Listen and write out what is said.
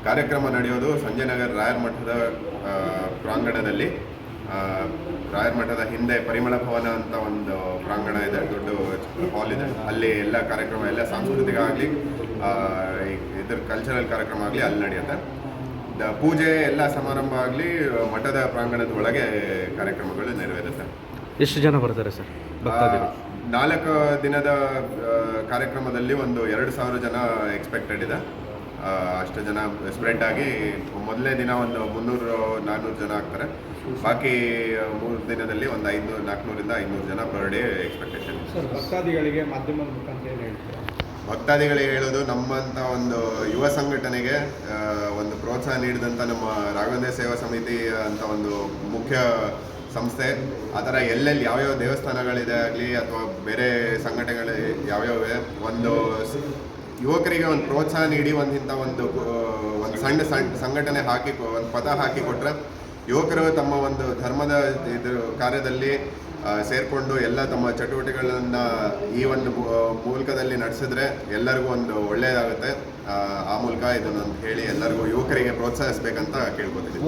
ಕಾರ್ಯಕ್ರಮ ನಡೆಯೋದು ಸಂಜಯನಗರ ರಾಯರ ಮಠದ ಪ್ರಾಂಗಣದಲ್ಲಿ. ರಾಯರ ಮಠದ ಹಿಂದೆ ಪರಿಮಳ ಭವನ ಅಂತ ಒಂದು ಪ್ರಾಂಗಣ ಇದೆ, ದೊಡ್ಡ ಹಾಲ್ ಇದೆ. ಅಲ್ಲಿ ಎಲ್ಲ ಕಾರ್ಯಕ್ರಮ, ಎಲ್ಲ ಸಾಂಸ್ಕೃತಿಕ ಆಗಲಿ ಇದ್ರ ಕಲ್ಚರಲ್ ಕಾರ್ಯಕ್ರಮ ಆಗಲಿ ಅಲ್ಲಿ ನಡೆಯುತ್ತೆ. ಪೂಜೆ ಎಲ್ಲ ಸಮಾರಂಭ ಆಗಲಿ ಮಠದ ಪ್ರಾಂಗಣದ ಒಳಗೆ ಕಾರ್ಯಕ್ರಮಗಳು ನೆರವೇರುತ್ತೆ. ಎಷ್ಟು ಜನ ಬರ್ತಾರೆ ಸರ್? 4 ದಿನದ ಕಾರ್ಯಕ್ರಮದಲ್ಲಿ ಒಂದು 2,000 ಜನ ಎಕ್ಸ್ಪೆಕ್ಟೆಡ್ ಇದೆ. ಅಷ್ಟು ಜನ ಸ್ಪ್ರೆಡ್ ಆಗಿ ಮೊದಲನೇ ದಿನ ಒಂದು 300-400 ಜನ ಆಗ್ತಾರೆ. ಬಾಕಿ 3 ದಿನದಲ್ಲಿ ಒಂದು 400ರಿಂದ 500 ಜನ ಪರ್ ಡೇ ಎಕ್ಸ್ಪೆಕ್ಟೇಷನ್. ಭಕ್ತಾದಿಗಳಿಗೆ ಮಾಧ್ಯಮದ ಮುಖಾಂತರ ಏನು ಹೇಳ್ತೀರಾ? ಭಕ್ತಾದಿಗಳಿಗೆ ಹೇಳೋದು, ನಮ್ಮಂಥ ಒಂದು ಯುವ ಸಂಘಟನೆಗೆ ಒಂದು ಪ್ರೋತ್ಸಾಹ ನೀಡಿದಂಥ ನಮ್ಮ ರಾಘವೇಂದ್ರ ಸೇವಾ ಸಮಿತಿ ಅಂತ ಒಂದು ಮುಖ್ಯ ಸಂಸ್ಥೆ, ಆ ಥರ ಎಲ್ಲೆಲ್ಲಿ ಯಾವ್ಯಾವ ದೇವಸ್ಥಾನಗಳಿದೆ ಆಗಲಿ ಅಥವಾ ಬೇರೆ ಸಂಘಟನೆಗಳು ಯಾವ್ಯಾವೆ ಒಂದು ಯುವಕರಿಗೆ ಒಂದು ಪ್ರೋತ್ಸಾಹ ನೀಡಿ ಒಂದು ಸಣ್ಣ ಸಂಘಟನೆ ಹಾಕಿ ಒಂದು ಪದ ಹಾಕಿ ಕೊಟ್ಟರೆ ಯುವಕರು ತಮ್ಮ ಒಂದು ಧರ್ಮದ ಕಾರ್ಯದಲ್ಲಿ ಸೇರಿಕೊಂಡು ಎಲ್ಲ ತಮ್ಮ ಚಟುವಟಿಕೆಗಳನ್ನು ಈ ಒಂದು ಮೂಲಕದಲ್ಲಿ ನಡೆಸಿದ್ರೆ ಎಲ್ಲರಿಗೂ ಒಂದು ಒಳ್ಳೆಯದಾಗುತ್ತೆ. ಆ ಮೂಲಕ ಇದನ್ನು ಹೇಳಿ ಎಲ್ಲರಿಗೂ ಯುವಕರಿಗೆ ಪ್ರೋತ್ಸಾಹಿಸಬೇಕಂತ ಕೇಳ್ಕೊತೀನಿ.